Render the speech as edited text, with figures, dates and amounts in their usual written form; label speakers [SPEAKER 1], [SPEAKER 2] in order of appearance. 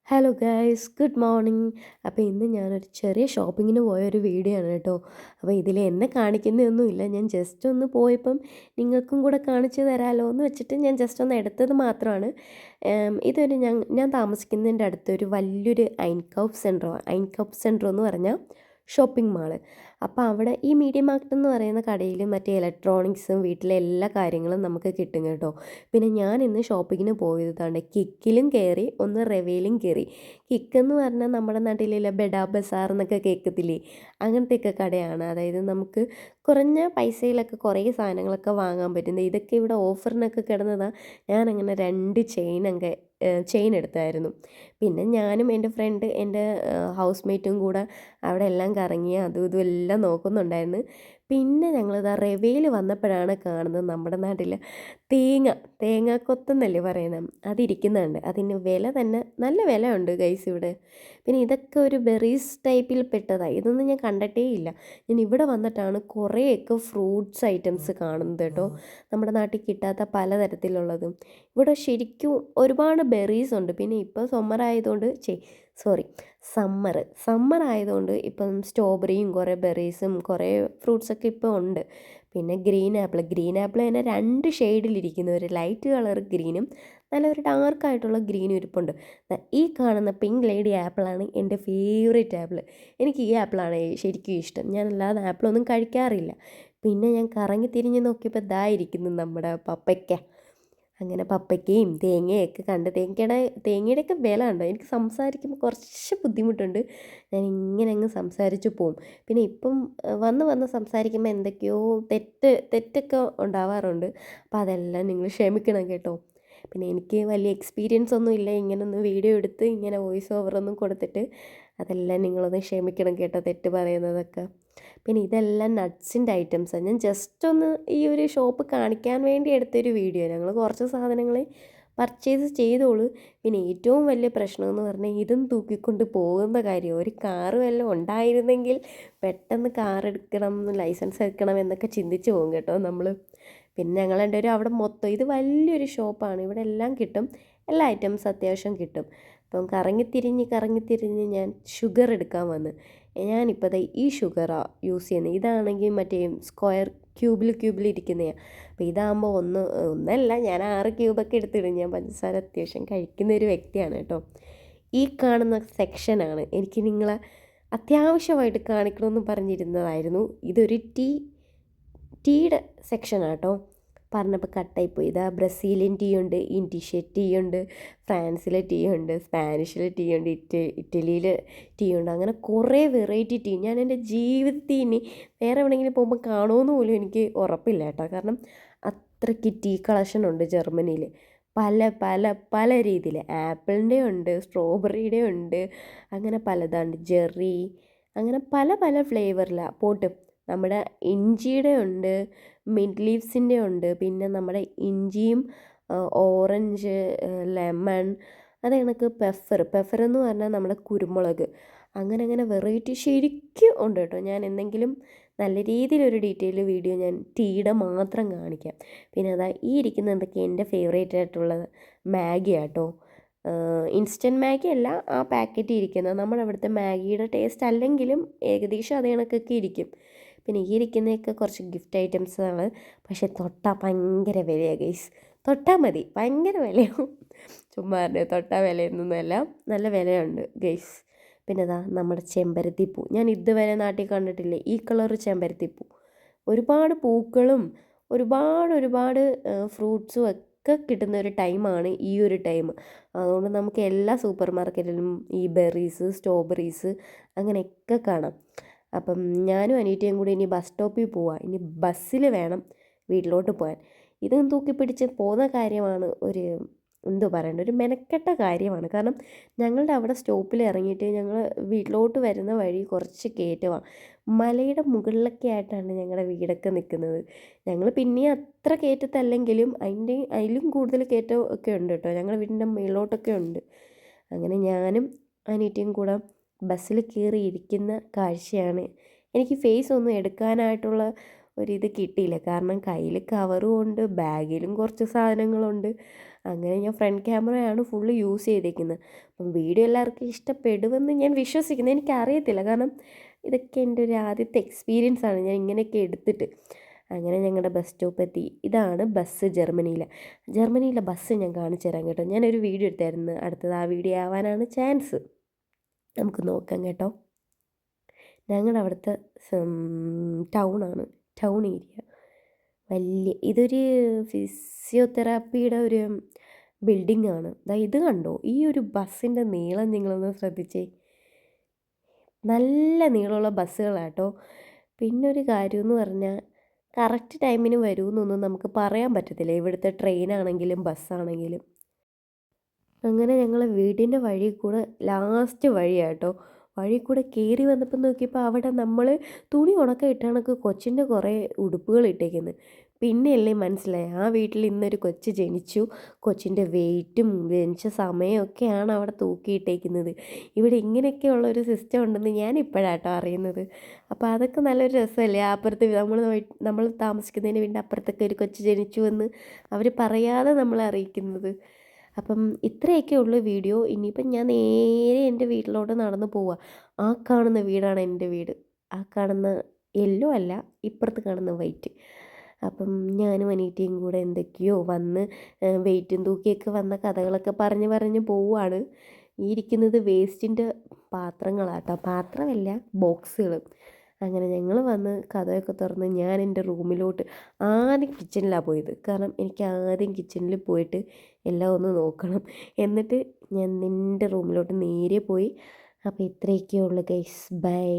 [SPEAKER 1] Hello guys, good morning. അപ്പോൾ ഇന്ന് ഞാനൊരു ചെറിയ ഷോപ്പിങ്ങിന് പോയൊരു വീഡിയോ ആണ് കേട്ടോ. അപ്പോൾ ഇതിൽ എന്നെ കാണിക്കുന്നതൊന്നുമില്ല, ഞാൻ ജസ്റ്റ് ഒന്ന് പോയപ്പം നിങ്ങൾക്കും കൂടെ കാണിച്ചു തരാമല്ലോ എന്ന് വെച്ചിട്ട് ഞാൻ ജസ്റ്റ് ഒന്ന് എടുത്തത് മാത്രമാണ്. ഇതൊരു ഞാൻ താമസിക്കുന്നതിൻ്റെ അടുത്തൊരു വലിയൊരു ഐൻകൗഫ് സെൻറ്റർ എന്ന് പറഞ്ഞാൽ ഷോപ്പിംഗ് മാള്. അപ്പോൾ അവിടെ ഈ മീഡിയ മാർക്കറ്റ് എന്ന് പറയുന്ന കടയിൽ മറ്റേ ഇലക്ട്രോണിക്സും വീട്ടിലെ എല്ലാ കാര്യങ്ങളും നമുക്ക് കിട്ടും കേട്ടോ. പിന്നെ ഞാൻ ഇന്ന് ഷോപ്പിങ്ങിന് പോയതാണ്. കിക്കിലും കയറി, ഒന്ന് റെവയിലും കയറി. കിക്കെന്ന് പറഞ്ഞാൽ നമ്മുടെ നാട്ടിലെ ബെഡാ ബസാർ എന്നൊക്കെ കേൾക്കത്തില്ലേ, അങ്ങനത്തെയൊക്കെ കടയാണ്. അതായത് നമുക്ക് കുറഞ്ഞ പൈസയിലൊക്കെ കുറേ സാധനങ്ങളൊക്കെ വാങ്ങാൻ പറ്റുന്നത്. ഇതൊക്കെ ഇവിടെ ഓഫറിനൊക്കെ കിടന്നതാണ്. ഞാനങ്ങനെ 2 ചെയിൻ എടുത്തായിരുന്നു. പിന്നെ ഞാനും എൻ്റെ ഫ്രണ്ട്, എൻ്റെ ഹൗസ് മേറ്റും കൂടെ അവിടെ എല്ലാം കറങ്ങി അതും ഇതും എല്ലാം നോക്കുന്നുണ്ടായിരുന്നു. പിന്നെ ഞങ്ങളിതാ റെവയിൽ വന്നപ്പോഴാണ് കാണുന്നത് നമ്മുടെ നാട്ടിൽ തേങ്ങാക്കൊത്തെന്നല്ലേ പറയുന്നത്, അതിരിക്കുന്നുണ്ട്. അതിന് വില തന്നെ നല്ല വിലയുണ്ട് ഗൈസ് ഇവിടെ. പിന്നെ ഇതൊക്കെ ഒരു ബെറീസ് ടൈപ്പിൽ പെട്ടതാണ്. ഇതൊന്നും ഞാൻ കണ്ടിട്ടേ ഇല്ല. ഞാൻ ഇവിടെ വന്നിട്ടാണ് കുറേയൊക്കെ ഫ്രൂട്ട്സ് ഐറ്റംസ് കാണുന്നത് കേട്ടോ, നമ്മുടെ നാട്ടിൽ കിട്ടാത്ത പലതരത്തിലുള്ളതും. ഇവിടെ ശരിക്കും ഒരുപാട് ബെറീസ് ഉണ്ട്. പിന്നെ ഇപ്പോൾ സമ്മർ ആയതുകൊണ്ട് ഇപ്പം സ്ട്രോബെറിയും കുറേ ബെറീസും കുറേ ഫ്രൂട്ട്സൊക്കെ ഇപ്പോൾ ഉണ്ട്. പിന്നെ ഗ്രീൻ ആപ്പിൾ തന്നെ 2 ഷെയ്ഡിലിരിക്കുന്ന ഒരു ലൈറ്റ് കളർ ഗ്രീനും നല്ലൊരു ഡാർക്കായിട്ടുള്ള ഗ്രീനും ഇരിപ്പുണ്ട്. ഈ കാണുന്ന പിങ്ക് ലേഡി ആപ്പിളാണ് എൻ്റെ ഫേവറേറ്റ് ആപ്പിൾ. എനിക്ക് ഈ ആപ്പിളാണ് ശരിക്കും ഇഷ്ടം. ഞാൻ അല്ലാതെ ആപ്പിളൊന്നും കഴിക്കാറില്ല. പിന്നെ ഞാൻ കറങ്ങി തിരിഞ്ഞ് നോക്കിയപ്പോൾ ഇരിക്കുന്നു നമ്മുടെ പപ്പയ്ക്ക. അങ്ങനെ പപ്പയ്ക്കയും തേങ്ങയൊക്കെ കണ്ട് തേങ്ങയുടെയൊക്കെ വില കണ്ടോ. എനിക്ക് സംസാരിക്കുമ്പോൾ കുറച്ച് ബുദ്ധിമുട്ടുണ്ട്. ഞാൻ ഇങ്ങനെ അങ്ങ് സംസാരിച്ച് പോവും. പിന്നെ ഇപ്പം വന്ന് സംസാരിക്കുമ്പോൾ എന്തൊക്കെയോ തെറ്റൊക്കെ ഉണ്ടാവാറുണ്ട്. അപ്പോൾ അതെല്ലാം നിങ്ങൾ ക്ഷമിക്കണം കേട്ടോ. പിന്നെ എനിക്ക് വലിയ എക്സ്പീരിയൻസ് ഒന്നും ഇല്ല ഇങ്ങനൊന്ന് വീഡിയോ എടുത്ത് ഇങ്ങനെ വോയിസ് ഓവറൊന്നും കൊടുത്തിട്ട്. അതെല്ലാം നിങ്ങളൊന്ന് ക്ഷമിക്കണം കേട്ടോ, തെറ്റ് പറയുന്നതൊക്കെ. പിന്നെ ഇതെല്ലാം നട്ട്സിൻ്റെ ഐറ്റംസാണ്. ഞാൻ ജസ്റ്റ് ഒന്ന് ഈ ഒരു ഷോപ്പ് കാണിക്കാൻ വേണ്ടി എടുത്തൊരു വീഡിയോ. ഞങ്ങൾ കുറച്ച് സാധനങ്ങൾ പർച്ചേസ് ചെയ്തോളൂ. പിന്നെ ഏറ്റവും വലിയ പ്രശ്നമെന്ന് പറഞ്ഞാൽ ഇതും തൂക്കിക്കൊണ്ട് പോകുന്ന കാര്യം. ഒരു കാറ് വല്ലതും ഉണ്ടായിരുന്നെങ്കിൽ പെട്ടെന്ന് കാർ എടുക്കണം, ലൈസൻസ് എടുക്കണം എന്നൊക്കെ ചിന്തിച്ച് പോകും കേട്ടോ നമ്മൾ. പിന്നെ ഞങ്ങൾ രണ്ടുപേരും അവിടെ മൊത്തം, ഇത് വലിയൊരു ഷോപ്പാണ്, ഇവിടെ എല്ലാം കിട്ടും, എല്ലാ ഐറ്റംസ് അത്യാവശ്യം കിട്ടും. അപ്പം കറങ്ങിത്തിരിഞ്ഞ് ഞാൻ ഷുഗർ എടുക്കാൻ വന്ന്. ഞാനിപ്പോൾ ദേ ഈ ഷുഗറാണ് യൂസ് ചെയ്യുന്നത്. ഇതാണെങ്കിൽ മറ്റേ സ്ക്വയർ ക്യൂബിൽ ഇരിക്കുന്നതാണ്. അപ്പോൾ ഇതാകുമ്പോൾ ഒന്നല്ല, ഞാൻ 6 ക്യൂബൊക്കെ എടുത്തിടും. ഞാൻ പഞ്ചസാര അത്യാവശ്യം കഴിക്കുന്ന ഒരു വ്യക്തിയാണ് കേട്ടോ. ഈ കാണുന്ന സെക്ഷനാണ് എനിക്ക് നിങ്ങളെ അത്യാവശ്യമായിട്ട് കാണിക്കണമെന്ന് പറഞ്ഞിരുന്നതായിരുന്നു. ഇതൊരു ടീയുടെ സെക്ഷനാണ് കേട്ടോ. പറഞ്ഞപ്പോൾ കട്ടായിപ്പോയി. ഇതാ ബ്രസീലിയൻ ടീ ഉണ്ട്, ഇൻഡിഷ്യൻ ടീ ഉണ്ട്, ഫ്രാൻസിലെ ടീ ഉണ്ട്, സ്പാനിഷിലെ ടീ ഉണ്ട്, ഇറ്റലിയിലെ ടീ ഉണ്ട്. അങ്ങനെ കുറേ വെറൈറ്റി ടീ ഞാൻ എൻ്റെ ജീവിതത്തിൽ ഇനി വേറെ എവിടെയെങ്കിലും പോകുമ്പോൾ കാണുമെന്ന് പോലും എനിക്ക് ഉറപ്പില്ല കേട്ടോ. കാരണം അത്രയ്ക്ക് ടീ കളക്ഷൻ ഉണ്ട് ജർമ്മനിയിൽ. പല പല പല രീതിയിൽ ആപ്പിളിൻ്റെ ഉണ്ട്, സ്ട്രോബെറിയുടെ ഉണ്ട്, അങ്ങനെ പലതാണ്, ജെറി, അങ്ങനെ പല പല ഫ്ലേവറിലാണ് പോട്ട്. നമ്മുടെ ഇഞ്ചിയുടെ ഉണ്ട്, മിൻറ്റ് ലീവ്സിൻ്റെ ഉണ്ട്, പിന്നെ നമ്മുടെ ഇഞ്ചിയും ഓറഞ്ച്, ലെമൺ, അത് കണക്ക് പെപ്പർ എന്ന് പറഞ്ഞാൽ നമ്മുടെ കുരുമുളക്, അങ്ങനെ വെറൈറ്റി ശരിക്കും ഉണ്ട് കേട്ടോ. ഞാൻ എന്തെങ്കിലും നല്ല രീതിയിലൊരു ഡീറ്റെയിൽ വീഡിയോ ഞാൻ ടീയുടെ മാത്രം കാണിക്കാം. പിന്നെ അതാ ഈ ഇരിക്കുന്ന എന്തൊക്കെ എൻ്റെ ഫേവറേറ്റ് ആയിട്ടുള്ളത് മാഗി ആട്ടോ. ഇൻസ്റ്റൻറ്റ് മാഗി അല്ല, ആ പാക്കറ്റ് ഇരിക്കുന്നത് നമ്മുടെ അവിടുത്തെ മാഗിയുടെ ടേസ്റ്റ് അല്ലെങ്കിലും ഏകദേശം അതേ കണക്കൊക്കെ ഇരിക്കും. പിന്നെ ഈ ഇരിക്കുന്നതൊക്കെ കുറച്ച് ഗിഫ്റ്റ് ഐറ്റംസാണ്. പക്ഷേ തൊട്ടാൽ ഭയങ്കര വിലയാണ് ഗൈസ്. തൊട്ടാൽ മതി, ഭയങ്കര വിലയാവും. ചുമ്മാ തൊട്ടാൽ വിലയൊന്നുമല്ല, നല്ല വിലയുണ്ട് ഗൈസ്. പിന്നെ അതാ നമ്മുടെ ചെമ്പരത്തിപ്പൂ, ഞാൻ ഇതുവരെ നാട്ടിൽ കണ്ടിട്ടില്ലേ ഈ കളർ ചെമ്പരത്തിപ്പൂ. ഒരുപാട് പൂക്കളും ഒരുപാട് ഫ്രൂട്ട്സും ഒക്കെ കിട്ടുന്ന ഒരു ടൈമാണ് ഈ ഒരു ടൈം. അതുകൊണ്ട് നമുക്ക് എല്ലാ സൂപ്പർ മാർക്കറ്റിലും ഈ ബെറീസ്, സ്ട്രോബെറീസ് അങ്ങനെയൊക്കെ കാണാം. അപ്പം ഞാനും അനീറ്റയും കൂടി ഇനി ബസ് സ്റ്റോപ്പിൽ പോവാം. ഇനി ബസ്സിൽ വേണം വീട്ടിലോട്ട് പോകാൻ. ഇതും തൂക്കി പിടിച്ച് പോകുന്ന കാര്യമാണ് ഒരു മെനക്കെട്ട കാര്യമാണ്. കാരണം ഞങ്ങളുടെ അവിടെ സ്റ്റോപ്പിൽ ഇറങ്ങിയിട്ട് ഞങ്ങൾ വീട്ടിലോട്ട് വരുന്ന വഴി കുറച്ച് കയറ്റമാണ്. മലയുടെ മുകളിലൊക്കെ ആയിട്ടാണ് ഞങ്ങളുടെ വീടൊക്കെ നിൽക്കുന്നത്. ഞങ്ങൾ പിന്നെ അത്ര കയറ്റത്തല്ലെങ്കിലും അതിലും കൂടുതൽ കയറ്റം ഒക്കെ ഉണ്ട് കേട്ടോ. ഞങ്ങളുടെ വീടിൻ്റെ മുകളിലോട്ടൊക്കെ ഉണ്ട്. അങ്ങനെ ഞാനും അനീറ്റയും കൂടെ ബസ്സിൽ കയറി ഇരിക്കുന്ന കാഴ്ചയാണ്. എനിക്ക് ഫേസ് ഒന്നും എടുക്കാനായിട്ടുള്ള ഒരിത് കിട്ടിയില്ല. കാരണം കയ്യിൽ കവറും ഉണ്ട്, ബാഗിലും കുറച്ച് സാധനങ്ങളുണ്ട്. അങ്ങനെ ഞാൻ ഫ്രണ്ട് ക്യാമറയാണ് ഫുള്ള് യൂസ് ചെയ്തേക്കുന്നത്. അപ്പം വീഡിയോ എല്ലാവർക്കും ഇഷ്ടപ്പെടുമെന്ന് ഞാൻ വിശ്വസിക്കുന്നു. എനിക്കറിയത്തില്ല, കാരണം ഇതൊക്കെ എൻ്റെ ഒരു ആദ്യത്തെ എക്സ്പീരിയൻസാണ് ഞാൻ ഇങ്ങനെയൊക്കെ എടുത്തിട്ട്. അങ്ങനെ ഞങ്ങളുടെ ബസ് സ്റ്റോപ്പ് എത്തി. ഇതാണ് ബസ് ജർമ്മനിയിലെ ബസ് ഞാൻ കാണിച്ചു തരാം കേട്ടോ. ഞാനൊരു വീഡിയോ എടുത്തായിരുന്നു, അടുത്തത് ആ വീഡിയോ ആവാനാണ് ചാൻസ്. നമുക്ക് നോക്കാം കേട്ടോ. ഞങ്ങളുടെ അവിടുത്തെ ടൗണാണ്, ടൗൺ ഏരിയ. ഇതൊരു ഫിസിയോതെറാപ്പിയുടെ ഒരു ബിൽഡിംഗ് ആണ്. ഇത് കണ്ടോ, ഈ ഒരു ബസ്സിൻ്റെ നീളം നിങ്ങളൊന്ന് ശ്രദ്ധിച്ചേ. നല്ല നീളമുള്ള ബസ്സുകളാട്ടോ. പിന്നെ ഒരു കാര്യമെന്ന് പറഞ്ഞാൽ കറക്റ്റ് ടൈമിന് വരുമെന്നൊന്നും നമുക്ക് പറയാൻ പറ്റത്തില്ല, ഇവിടുത്തെ ട്രെയിനാണെങ്കിലും ബസ്സാണെങ്കിലും. അങ്ങനെ ഞങ്ങൾ വീടിൻ്റെ വഴി കൂടെ ലാസ്റ്റ് വഴിയാട്ടോ, വഴി കൂടെ കയറി വന്നപ്പോൾ നോക്കിയപ്പോൾ അവിടെ നമ്മൾ തുണി ഉണക്കം ഇട്ട കണക്ക് കൊച്ചിൻ്റെ കുറേ ഉടുപ്പുകൾ ഇട്ടേക്കുന്നത്. പിന്നെയല്ലേ മനസ്സിലായി ആ വീട്ടിൽ ഇന്നൊരു കൊച്ച് ജനിച്ചു, കൊച്ചിൻ്റെ വെയിറ്റും ജനിച്ച സമയമൊക്കെയാണ് അവിടെ തൂക്കിയിട്ടേക്കുന്നത്. ഇവിടെ ഇങ്ങനെയൊക്കെയുള്ളൊരു സിസ്റ്റം ഉണ്ടെന്ന് ഞാൻ ഇപ്പോഴാട്ടോ അറിയുന്നത്. അപ്പോൾ അതൊക്കെ നല്ലൊരു രസമല്ലേ. അപ്പുറത്ത് നമ്മൾ താമസിക്കുന്നതിന് വീടിൻ്റെ അപ്പുറത്തൊക്കെ ഒരു കൊച്ച് ജനിച്ചു എന്ന് അവർ പറയാതെ നമ്മളെ അറിയിക്കുന്നത്. അപ്പം ഇത്രയൊക്കെ ഉള്ളൂ വീഡിയോ. ഇനിയിപ്പം ഞാൻ നേരെ എൻ്റെ വീട്ടിലോട്ട് നടന്നു പോവുക. ആ കാണുന്ന വീടാണ് എൻ്റെ വീട്. ആ കാണുന്ന യെല്ലോ അല്ല, ഇപ്പുറത്ത് കാണുന്ന വൈറ്റ്. അപ്പം ഞാനും അനീറ്റയും കൂടെ എന്തൊക്കെയോ വന്ന് വെയിറ്റും തൂക്കിയൊക്കെ വന്ന കഥകളൊക്കെ പറഞ്ഞ് പോവുകയാണ്. ഈ ഇരിക്കുന്നത് വേസ്റ്റിൻ്റെ പാത്രങ്ങളാട്ടോ, പാത്രമല്ല ബോക്സുകൾ. അങ്ങനെ ഞങ്ങൾ വന്ന് കഥയൊക്കെ തുറന്ന് ഞാൻ എൻ്റെ റൂമിലോട്ട് ആദ്യം കിച്ചണിലാണ് പോയത്. കാരണം എനിക്ക് ആദ്യം കിച്ചണിൽ പോയിട്ട് എല്ലാം ഒന്ന് നോക്കണം. എന്നിട്ട് ഞാൻ നിൻ്റെ റൂമിലോട്ട് നേരെ പോയി. അപ്പോൾ ഇത്രയൊക്കെയുള്ളൂ ഗൈസ്, ബൈ.